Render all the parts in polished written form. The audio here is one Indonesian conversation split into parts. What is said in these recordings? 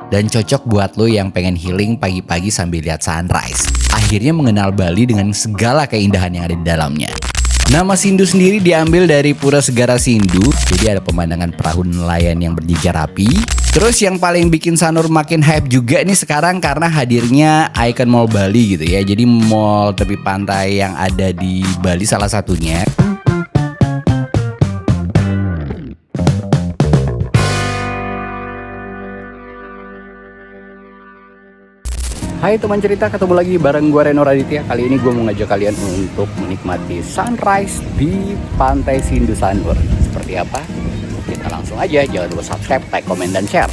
dan cocok buat lo yang pengen healing pagi-pagi sambil lihat sunrise. Akhirnya mengenal Bali dengan segala keindahan yang ada di dalamnya. Nama Sindu sendiri diambil dari Pura Segara Sindu, jadi ada pemandangan perahu nelayan yang berjejer rapi. Terus yang paling bikin Sanur makin hype juga nih sekarang karena hadirnya Icon Mall Bali gitu ya. Jadi mall tepi pantai yang ada di Bali salah satunya. Hai teman cerita, ketemu lagi bareng gue Reno Raditya. Kali ini gue mau ngajak kalian untuk menikmati sunrise di Pantai Sindu Sanur. Seperti apa? Kita langsung aja, jangan lupa subscribe, like, komen, dan share.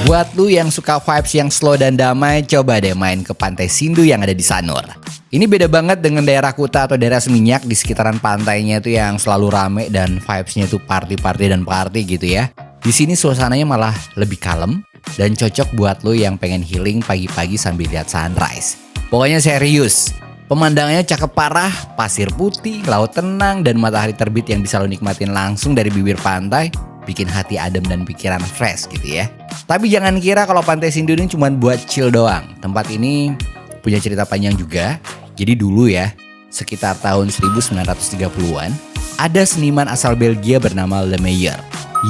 Buat lu yang suka vibes yang slow dan damai, coba deh main ke Pantai Sindu yang ada di Sanur. Ini beda banget dengan daerah Kuta atau daerah Seminyak. Di sekitaran pantainya itu yang selalu rame dan vibesnya itu party dan party gitu ya. Di sini suasananya malah lebih kalem dan cocok buat lo yang pengen healing pagi-pagi sambil lihat sunrise. Pokoknya serius, pemandangannya cakep parah, pasir putih, laut tenang, dan matahari terbit yang bisa lo nikmatin langsung dari bibir pantai, bikin hati adem dan pikiran fresh gitu ya. Tapi jangan kira kalau Pantai Sindu ini cuma buat chill doang. Tempat ini punya cerita panjang juga. Jadi dulu ya, sekitar tahun 1930-an, ada seniman asal Belgia bernama Le Meyer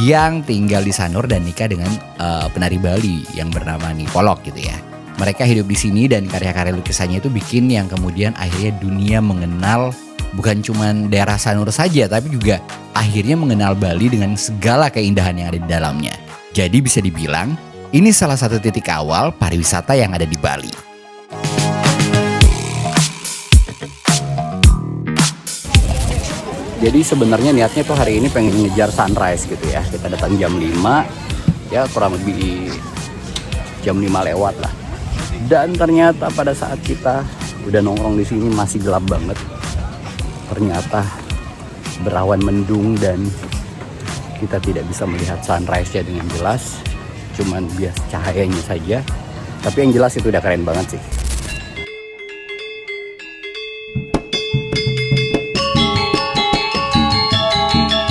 yang tinggal di Sanur dan nikah dengan penari Bali yang bernama Nipolok gitu ya. Mereka hidup di sini dan karya-karya lukisannya itu bikin yang kemudian akhirnya dunia mengenal bukan cuma daerah Sanur saja, tapi juga akhirnya mengenal Bali dengan segala keindahan yang ada di dalamnya. Jadi bisa dibilang, ini salah satu titik awal pariwisata yang ada di Bali. Jadi sebenarnya niatnya tuh hari ini pengen ngejar sunrise gitu ya. Kita datang jam 5, ya kurang lebih jam 5 lewat lah. Dan ternyata pada saat kita udah nongkrong di sini masih gelap banget. Ternyata berawan mendung dan kita tidak bisa melihat sunrise-nya dengan jelas. Cuman bias cahayanya saja. Tapi yang jelas itu udah keren banget sih.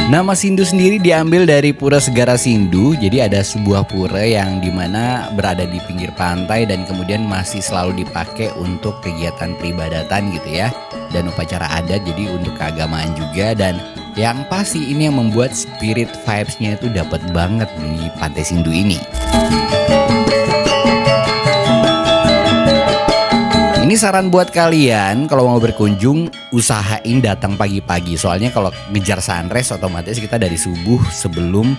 Nama Sindu sendiri diambil dari Pura Segara Sindu. Jadi ada sebuah pura yang dimana berada di pinggir pantai dan kemudian masih selalu dipakai untuk kegiatan peribadatan gitu ya. Dan upacara adat, jadi untuk keagamaan juga. Dan yang pasti ini yang membuat spirit vibes-nya itu dapat banget di Pantai Sindu ini. Ini saran buat kalian kalau mau berkunjung, usahain datang pagi-pagi. Soalnya kalau ngejar sunrise otomatis kita dari subuh sebelum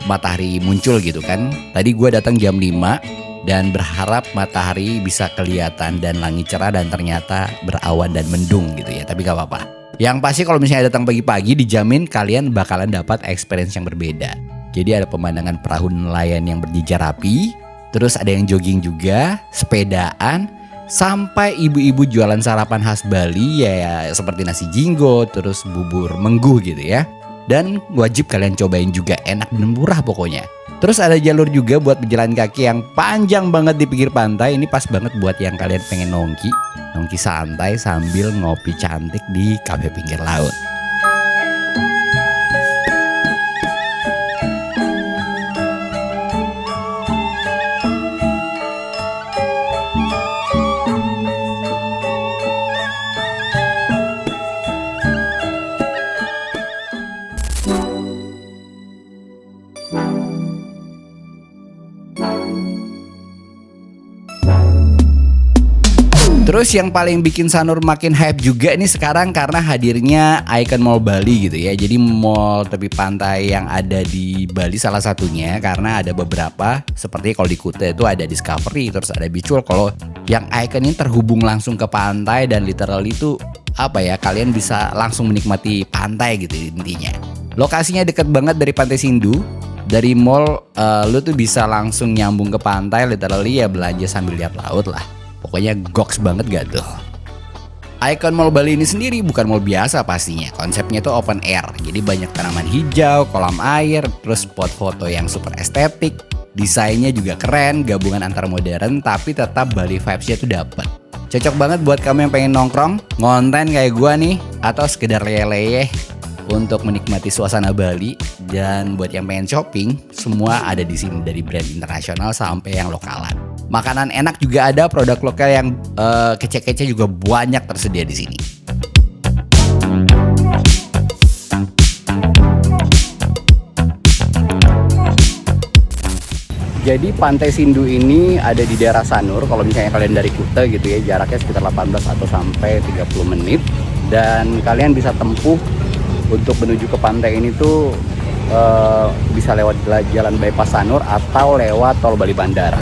matahari muncul gitu kan. Tadi gue datang jam 5 dan berharap matahari bisa kelihatan dan langit cerah dan ternyata berawan dan mendung gitu ya. Tapi gak apa-apa. Yang pasti kalau misalnya datang pagi-pagi dijamin kalian bakalan dapat experience yang berbeda. Jadi ada pemandangan perahu nelayan yang berjejer rapi. Terus ada yang jogging juga, sepedaan, sampai ibu-ibu jualan sarapan khas Bali ya seperti nasi jinggo, terus bubur mengguh gitu ya. Dan wajib kalian cobain juga, enak dan murah pokoknya. Terus ada jalur juga buat berjalan kaki yang panjang banget di pinggir pantai. Ini pas banget buat yang kalian pengen nongki santai sambil ngopi cantik di kafe pinggir laut. Terus yang paling bikin Sanur makin hype juga nih sekarang karena hadirnya Icon Mall Bali gitu ya. Jadi mall tepi pantai yang ada di Bali salah satunya, karena ada beberapa seperti kalau di Kuta itu ada Discovery, terus ada Beach World. Kalau yang Icon ini terhubung langsung ke pantai dan literally itu apa ya, kalian bisa langsung menikmati pantai gitu intinya. Lokasinya deket banget dari Pantai Sindu. Dari mall lu tuh bisa langsung nyambung ke pantai, literally ya belanja sambil lihat laut lah. Pokoknya goks banget gak tuh. Icon Mall Bali ini sendiri bukan mall biasa pastinya. Konsepnya tuh open air. Jadi banyak tanaman hijau, kolam air, terus spot foto yang super estetik. Desainnya juga keren, gabungan antara modern tapi tetap Bali vibes-nya tuh dapet. Cocok banget buat kamu yang pengen nongkrong, ngonten kayak gua nih, atau sekedar leyeh-leyeh untuk menikmati suasana Bali. Dan buat yang pengen shopping, semua ada di sini, dari brand internasional sampai yang lokalan. Makanan enak juga ada, produk lokal yang kece-kece juga banyak tersedia di sini. Jadi Pantai Sindu ini ada di daerah Sanur. Kalau misalnya kalian dari Kuta gitu ya, jaraknya sekitar 18 atau sampai 30 menit. Dan kalian bisa tempuh untuk menuju ke pantai ini tuh bisa lewat jalan bypass Sanur atau lewat tol Bali Bandara.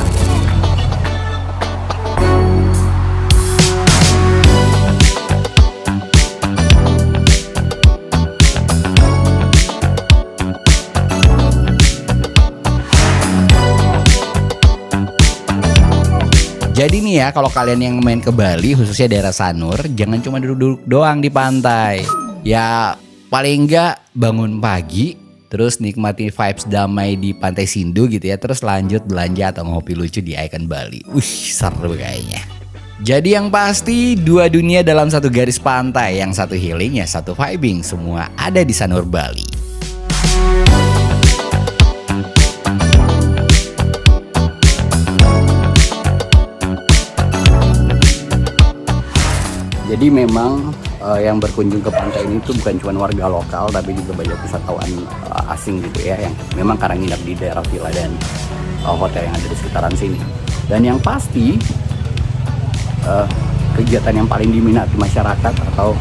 Jadi nih ya, kalau kalian yang main ke Bali, khususnya daerah Sanur, jangan cuma duduk-duduk doang di pantai. Ya paling enggak bangun pagi, terus nikmati vibes damai di Pantai Sindu gitu ya, terus lanjut belanja atau ngopi lucu di Icon Bali. Seru kayaknya. Jadi yang pasti, dua dunia dalam satu garis pantai, yang satu healing ya satu vibing, semua ada di Sanur Bali. Jadi memang yang berkunjung ke pantai ini tuh bukan cuma warga lokal, tapi juga banyak wisatawan asing gitu ya, yang memang karena nginap di daerah villa dan hotel yang ada di sekitaran sini. Dan yang pasti kegiatan yang paling diminati masyarakat atau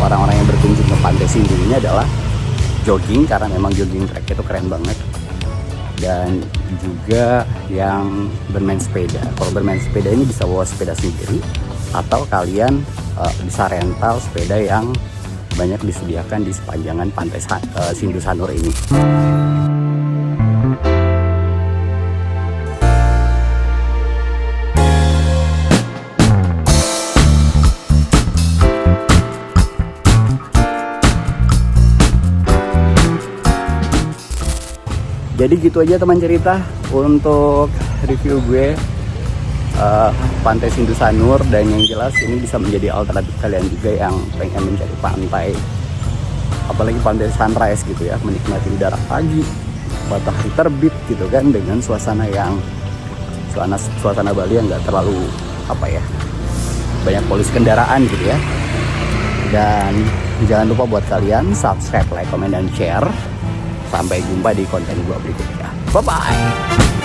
orang-orang yang berkunjung ke Pantai Sindu ini adalah jogging, karena memang jogging track itu keren banget. Dan juga yang bermain sepeda. Kalau bermain sepeda ini bisa bawa sepeda sendiri, atau kalian bisa rental sepeda yang banyak disediakan di sepanjangan Pantai Sindu Sanur ini. Jadi gitu aja teman cerita untuk review gue Pantai Sindu Sanur, dan yang jelas ini bisa menjadi alternatif kalian juga yang pengen mencari pantai, apalagi pantai sunrise gitu ya, menikmati udara pagi, matahari terbit gitu kan, dengan suasana Bali yang nggak terlalu banyak polusi kendaraan gitu ya. Dan jangan lupa buat kalian subscribe, like, comment, dan share. Sampai jumpa di konten gua berikutnya. Bye bye.